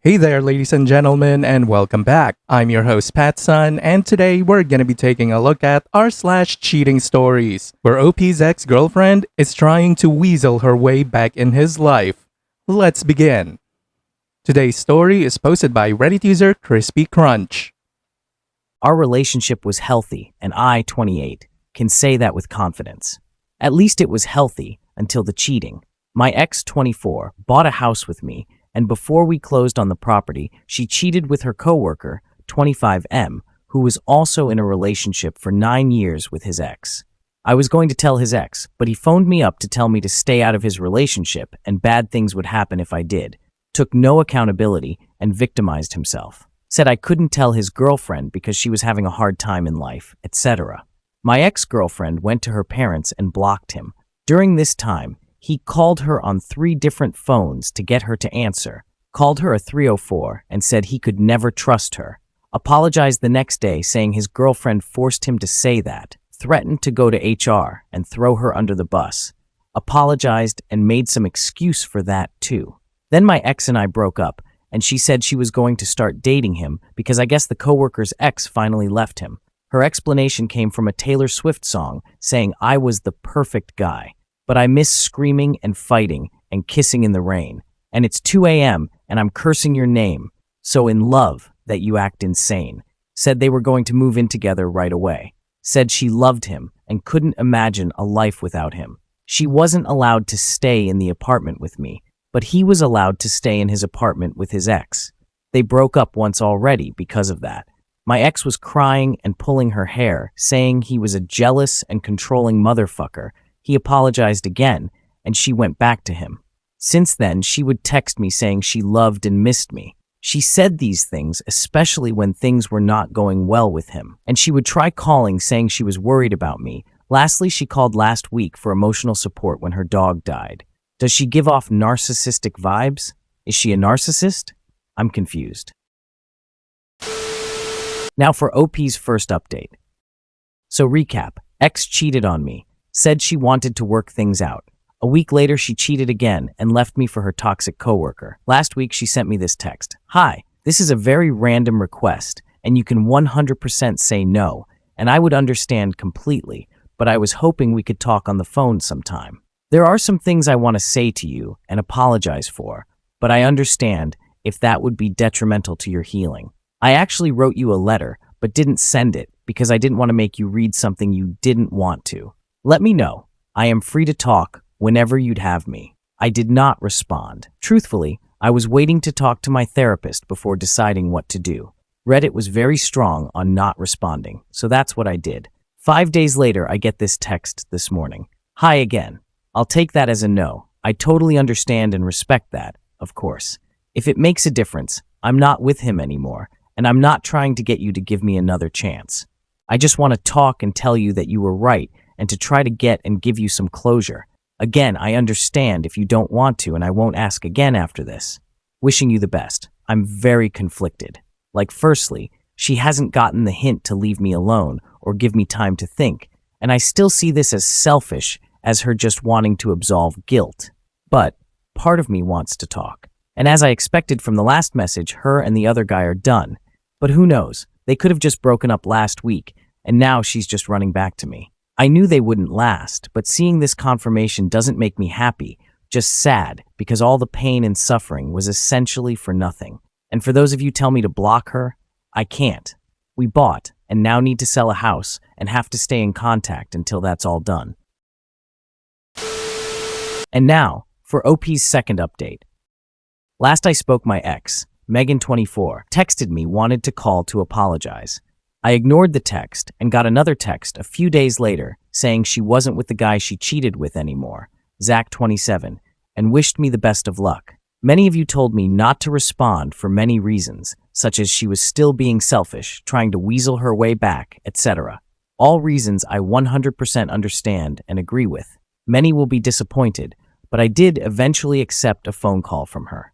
Hey there, ladies and gentlemen, and welcome back. I'm your host, Patsun, and today we're gonna be taking a look at r/cheating stories, where OP's ex-girlfriend is trying to weasel her way back in his life. Let's begin. Today's story is posted by Reddit user Crispy Crunch. Our relationship was healthy, and I, 28, can say that with confidence. At least it was healthy until the cheating. My ex, 24, bought a house with me, and before we closed on the property, she cheated with her coworker, 25M, who was also in a relationship for 9 years with his ex. I was going to tell his ex, but he phoned me up to tell me to stay out of his relationship and bad things would happen if I did, took no accountability, and victimized himself. Said I couldn't tell his girlfriend because she was having a hard time in life, etc. My ex-girlfriend went to her parents and blocked him. During this time, he called her on 3 different phones to get her to answer, called her a 304 and said he could never trust her, apologized the next day saying his girlfriend forced him to say that, threatened to go to HR and throw her under the bus, apologized and made some excuse for that too. Then my ex and I broke up, and she said she was going to start dating him because I guess the coworker's ex finally left him. Her explanation came from a Taylor Swift song saying I was the perfect guy. But I miss screaming and fighting and kissing in the rain. And it's 2 a.m. and I'm cursing your name. So in love that you act insane. Said they were going to move in together right away. Said she loved him and couldn't imagine a life without him. She wasn't allowed to stay in the apartment with me, but he was allowed to stay in his apartment with his ex. They broke up once already because of that. My ex was crying and pulling her hair, saying he was a jealous and controlling motherfucker. He apologized again, and she went back to him. Since then, she would text me saying she loved and missed me. She said these things, especially when things were not going well with him. And she would try calling saying she was worried about me. Lastly, she called last week for emotional support when her dog died. Does she give off narcissistic vibes? Is she a narcissist? I'm confused. Now for OP's first update. So recap, ex cheated on me. Said she wanted to work things out. A week later, she cheated again and left me for her toxic coworker. Last week, she sent me this text. Hi, this is a very random request, and you can 100% say no, and I would understand completely, but I was hoping we could talk on the phone sometime. There are some things I want to say to you and apologize for, but I understand if that would be detrimental to your healing. I actually wrote you a letter, but didn't send it because I didn't want to make you read something you didn't want to. Let me know. I am free to talk whenever you'd have me. I did not respond. Truthfully, I was waiting to talk to my therapist before deciding what to do. Reddit was very strong on not responding, so that's what I did. 5 days later, I get this text this morning. Hi again. I'll take that as a no. I totally understand and respect that, of course. If it makes a difference, I'm not with him anymore, and I'm not trying to get you to give me another chance. I just want to talk and tell you that you were right and to try to get and give you some closure. Again, I understand if you don't want to, and I won't ask again after this. Wishing you the best. I'm very conflicted. Like, firstly, she hasn't gotten the hint to leave me alone or give me time to think, and I still see this as selfish as her just wanting to absolve guilt. But part of me wants to talk. And as I expected from the last message, her and the other guy are done. But who knows? They could have just broken up last week, and now she's just running back to me. I knew they wouldn't last, but seeing this confirmation doesn't make me happy, just sad, because all the pain and suffering was essentially for nothing. And for those of you tell me to block her, I can't. We bought, and now need to sell a house, and have to stay in contact until that's all done. And now, for OP's second update. Last I spoke, my ex, Megan 24, texted me wanted to call to apologize. I ignored the text and got another text a few days later saying she wasn't with the guy she cheated with anymore, Zach 27, and wished me the best of luck. Many of you told me not to respond for many reasons, such as she was still being selfish, trying to weasel her way back, etc. All reasons I 100% understand and agree with. Many will be disappointed, but I did eventually accept a phone call from her.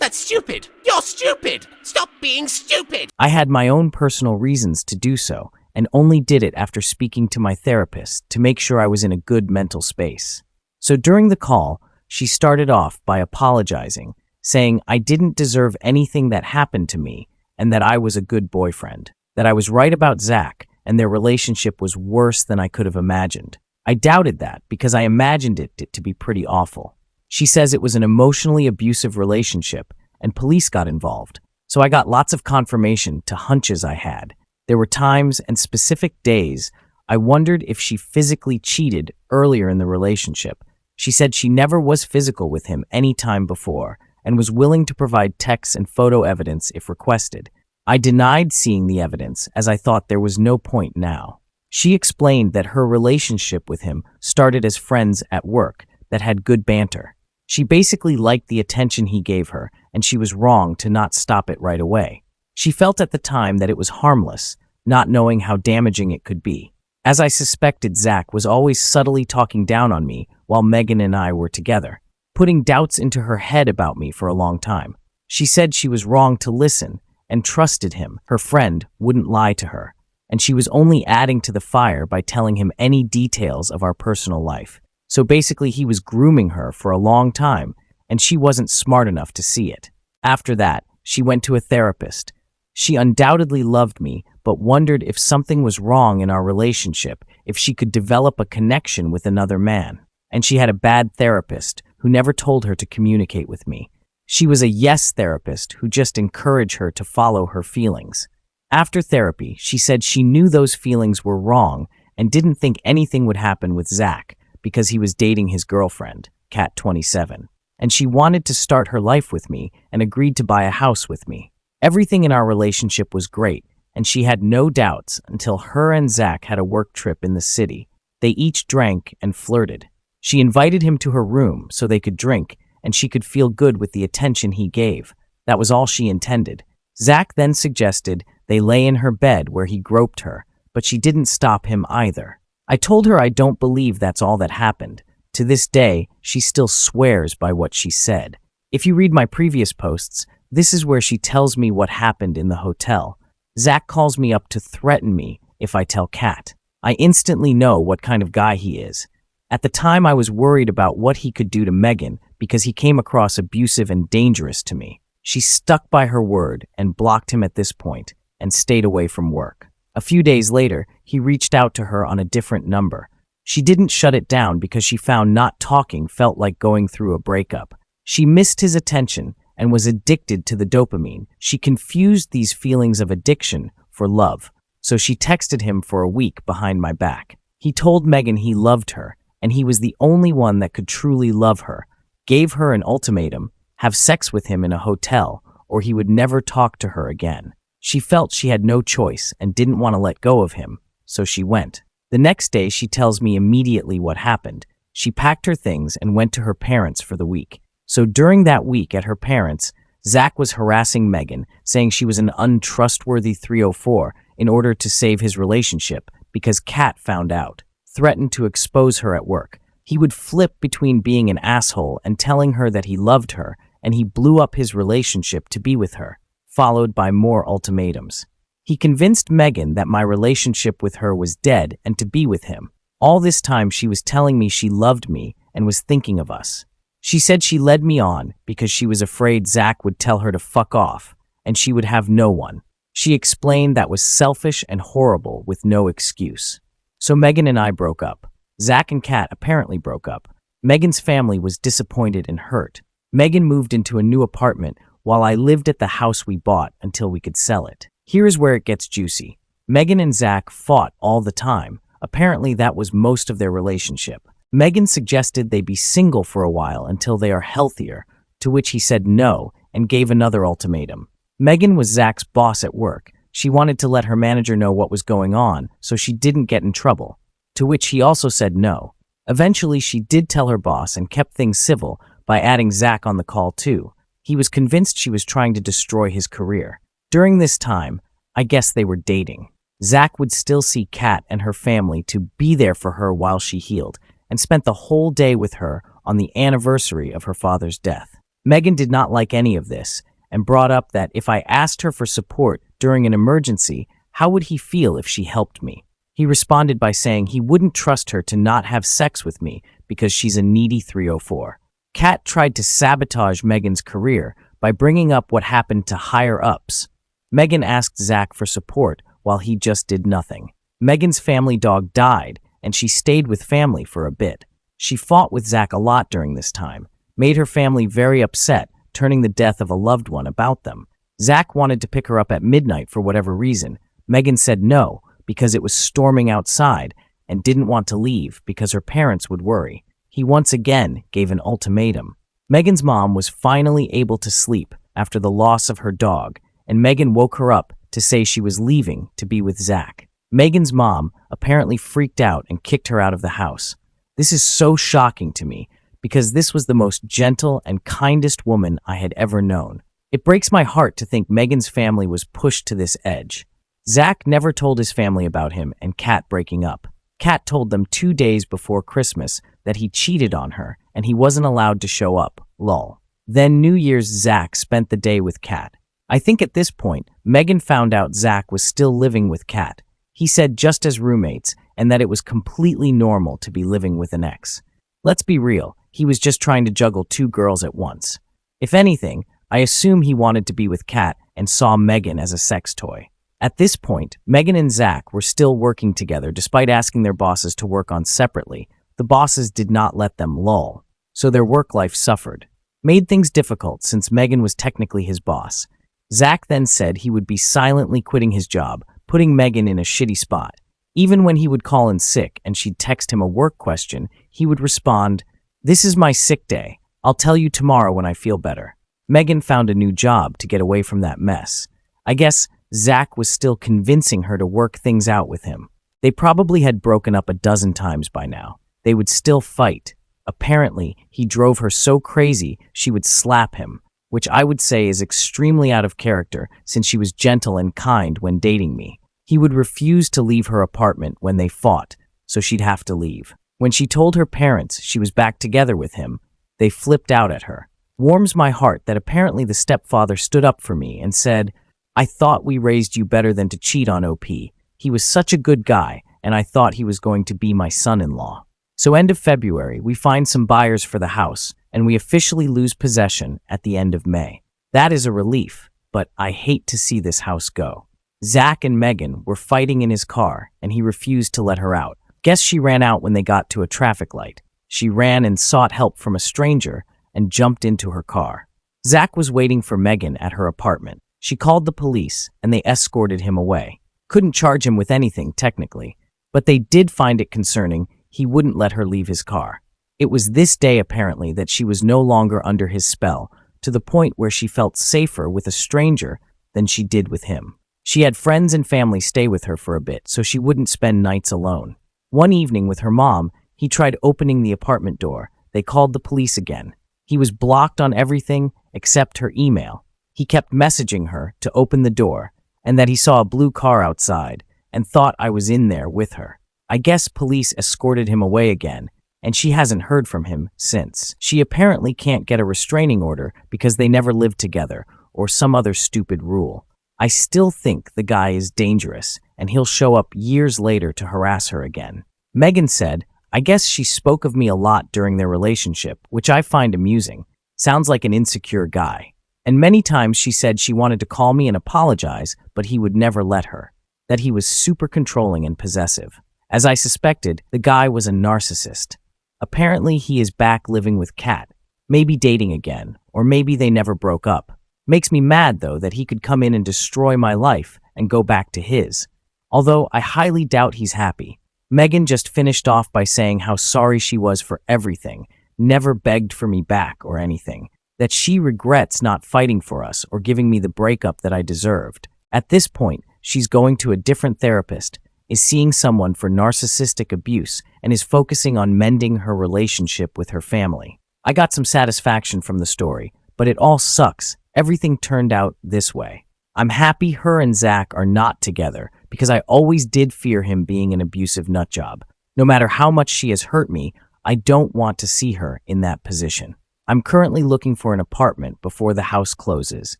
That's stupid! You're stupid! Stop being stupid! I had my own personal reasons to do so, and only did it after speaking to my therapist to make sure I was in a good mental space. So during the call, she started off by apologizing, saying I didn't deserve anything that happened to me and that I was a good boyfriend, that I was right about Zach and their relationship was worse than I could have imagined. I doubted that because I imagined it to be pretty awful. She says it was an emotionally abusive relationship and police got involved. So I got lots of confirmation to hunches I had. There were times and specific days I wondered if she physically cheated earlier in the relationship. She said she never was physical with him any time before and was willing to provide texts and photo evidence if requested. I denied seeing the evidence as I thought there was no point now. She explained that her relationship with him started as friends at work that had good banter. She basically liked the attention he gave her, and she was wrong to not stop it right away. She felt at the time that it was harmless, not knowing how damaging it could be. As I suspected, Zach was always subtly talking down on me while Megan and I were together, putting doubts into her head about me for a long time. She said she was wrong to listen and trusted him. Her friend wouldn't lie to her, and she was only adding to the fire by telling him any details of our personal life. So basically, he was grooming her for a long time, and she wasn't smart enough to see it. After that, she went to a therapist. She undoubtedly loved me, but wondered if something was wrong in our relationship, if she could develop a connection with another man. And she had a bad therapist who never told her to communicate with me. She was a yes therapist who just encouraged her to follow her feelings. After therapy, she said she knew those feelings were wrong and didn't think anything would happen with Zach because he was dating his girlfriend, Kat 27, and she wanted to start her life with me and agreed to buy a house with me. Everything in our relationship was great, and she had no doubts until her and Zach had a work trip in the city. They each drank and flirted. She invited him to her room so they could drink, and she could feel good with the attention he gave. That was all she intended. Zach then suggested they lay in her bed where he groped her, but she didn't stop him either. I told her I don't believe that's all that happened. To this day, she still swears by what she said. If you read my previous posts, this is where she tells me what happened in the hotel. Zach calls me up to threaten me if I tell Kat. I instantly know what kind of guy he is. At the time, I was worried about what he could do to Megan because he came across abusive and dangerous to me. She stuck by her word and blocked him at this point and stayed away from work. A few days later, he reached out to her on a different number. She didn't shut it down because she found not talking felt like going through a breakup. She missed his attention and was addicted to the dopamine. She confused these feelings of addiction for love, so she texted him for a week behind my back. He told Megan he loved her, and he was the only one that could truly love her, gave her an ultimatum, have sex with him in a hotel, or he would never talk to her again. She felt she had no choice and didn't want to let go of him, so she went. The next day, she tells me immediately what happened. She packed her things and went to her parents for the week. So during that week at her parents', Zach was harassing Megan, saying she was an untrustworthy 304 in order to save his relationship because Kat found out, threatened to expose her at work. He would flip between being an asshole and telling her that he loved her, and he blew up his relationship to be with her, followed by more ultimatums. He convinced Megan that my relationship with her was dead and to be with him. All this time she was telling me she loved me and was thinking of us. She said she led me on because she was afraid Zach would tell her to fuck off and she would have no one. She explained that was selfish and horrible with no excuse. So Megan and I broke up. Zach and Kat apparently broke up. Megan's family was disappointed and hurt. Megan moved into a new apartment while I lived at the house we bought until we could sell it. Here's where it gets juicy. Megan and Zach fought all the time. Apparently that was most of their relationship. Megan suggested they be single for a while until they are healthier, to which he said no and gave another ultimatum. Megan was Zach's boss at work. She wanted to let her manager know what was going on so she didn't get in trouble, to which he also said no. Eventually, she did tell her boss and kept things civil by adding Zach on the call too. He was convinced she was trying to destroy his career. During this time, I guess they were dating. Zach would still see Kat and her family to be there for her while she healed, and spent the whole day with her on the anniversary of her father's death. Megan did not like any of this and brought up that if I asked her for support during an emergency, how would he feel if she helped me? He responded by saying he wouldn't trust her to not have sex with me because she's a needy 304. Kat tried to sabotage Megan's career by bringing up what happened to higher-ups. Megan asked Zach for support while he just did nothing. Megan's family dog died, and she stayed with family for a bit. She fought with Zach a lot during this time, made her family very upset, turning the death of a loved one about them. Zach wanted to pick her up at midnight for whatever reason. Megan said no, because it was storming outside, and didn't want to leave because her parents would worry. He once again gave an ultimatum. Megan's mom was finally able to sleep after the loss of her dog, and Megan woke her up to say she was leaving to be with Zach. Megan's mom apparently freaked out and kicked her out of the house. This is so shocking to me because this was the most gentle and kindest woman I had ever known. It breaks my heart to think Megan's family was pushed to this edge. Zach never told his family about him and Kat breaking up. Kat told them 2 days before Christmas that he cheated on her and he wasn't allowed to show up, lol. Then New Year's Zach spent the day with Kat. I think at this point, Megan found out Zach was still living with Kat. He said just as roommates and that it was completely normal to be living with an ex. Let's be real, he was just trying to juggle 2 girls at once. If anything, I assume he wanted to be with Kat and saw Megan as a sex toy. At this point, Megan and Zach were still working together despite asking their bosses to work on separately. The bosses did not let them lull, so their work life suffered. Made things difficult since Megan was technically his boss. Zach then said he would be silently quitting his job, putting Megan in a shitty spot. Even when he would call in sick and she'd text him a work question, he would respond, "This is my sick day. I'll tell you tomorrow when I feel better." Megan found a new job to get away from that mess. I guess Zach was still convincing her to work things out with him. They probably had broken up a dozen times by now. They would still fight. Apparently, he drove her so crazy she would slap him, which I would say is extremely out of character since she was gentle and kind when dating me. He would refuse to leave her apartment when they fought, so she'd have to leave. When she told her parents she was back together with him, they flipped out at her. Warms my heart that apparently the stepfather stood up for me and said, "I thought we raised you better than to cheat on OP. He was such a good guy, and I thought he was going to be my son-in-law." So end of February, we find some buyers for the house, and we officially lose possession at the end of May. That is a relief, but I hate to see this house go. Zach and Megan were fighting in his car, and he refused to let her out. Guess she ran out when they got to a traffic light. She ran and sought help from a stranger and jumped into her car. Zach was waiting for Megan at her apartment. She called the police, and they escorted him away. Couldn't charge him with anything, technically, but they did find it concerning he wouldn't let her leave his car. It was this day, apparently, that she was no longer under his spell, to the point where she felt safer with a stranger than she did with him. She had friends and family stay with her for a bit, so she wouldn't spend nights alone. One evening with her mom, he tried opening the apartment door. They called the police again. He was blocked on everything except her email. He kept messaging her to open the door, and that he saw a blue car outside, and thought I was in there with her. I guess police escorted him away again, and she hasn't heard from him since. She apparently can't get a restraining order because they never lived together, or some other stupid rule. I still think the guy is dangerous, and he'll show up years later to harass her again. Megan said, I guess she spoke of me a lot during their relationship, which I find amusing. Sounds like an insecure guy. And many times she said she wanted to call me and apologize, but he would never let her. That he was super controlling and possessive. As I suspected, the guy was a narcissist. Apparently he is back living with Kat, maybe dating again, or maybe they never broke up. Makes me mad though that he could come in and destroy my life and go back to his. Although I highly doubt he's happy. Megan just finished off by saying how sorry she was for everything, never begged for me back or anything, that she regrets not fighting for us or giving me the breakup that I deserved. At this point, she's going to a different therapist, is seeing someone for narcissistic abuse, and is focusing on mending her relationship with her family. I got some satisfaction from the story, but it all sucks. Everything turned out this way. I'm happy her and Zach are not together because I always did fear him being an abusive nutjob. No matter how much she has hurt me, I don't want to see her in that position. I'm currently looking for an apartment before the house closes,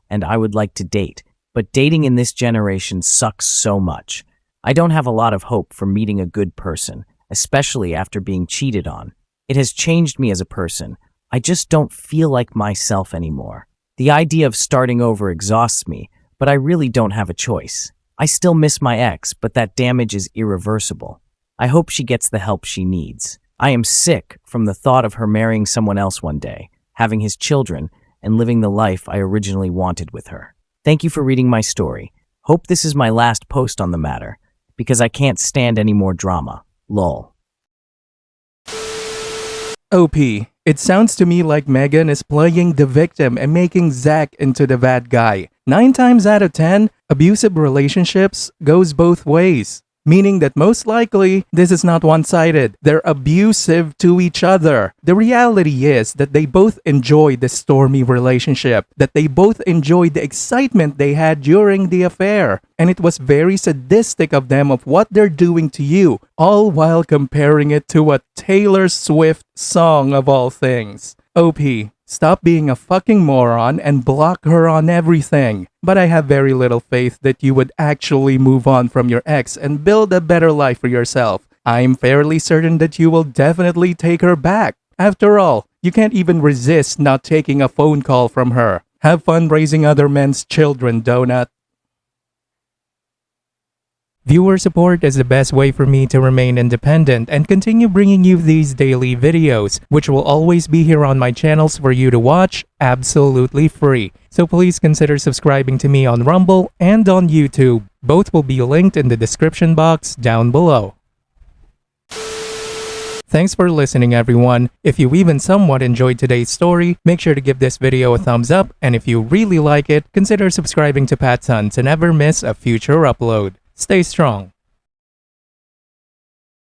and I would like to date, but dating in this generation sucks so much. I don't have a lot of hope for meeting a good person, especially after being cheated on. It has changed me as a person. I just don't feel like myself anymore. The idea of starting over exhausts me, but I really don't have a choice. I still miss my ex, but that damage is irreversible. I hope she gets the help she needs. I am sick from the thought of her marrying someone else one day, having his children, and living the life I originally wanted with her. Thank you for reading my story. Hope this is my last post on the matter, because I can't stand any more drama. Lol. OP, it sounds to me like Megan is playing the victim and making Zach into the bad guy. 9 times out of 10, abusive relationships goes both ways. Meaning that most likely, this is not one-sided. They're abusive to each other. The reality is that they both enjoyed the stormy relationship, that they both enjoyed the excitement they had during the affair. And it was very sadistic of them of what they're doing to you, all while comparing it to a Taylor Swift song of all things. OP, stop being a fucking moron and block her on everything. But I have very little faith that you would actually move on from your ex and build a better life for yourself. I'm fairly certain that you will definitely take her back. After all, you can't even resist not taking a phone call from her. Have fun raising other men's children, Donut. Viewer support is the best way for me to remain independent and continue bringing you these daily videos, which will always be here on my channels for you to watch absolutely free. So please consider subscribing to me on Rumble and on YouTube. Both will be linked in the description box down below. Thanks for listening, everyone. If you even somewhat enjoyed today's story, make sure to give this video a thumbs up, and if you really like it, consider subscribing to PattSun to never miss a future upload. Stay strong.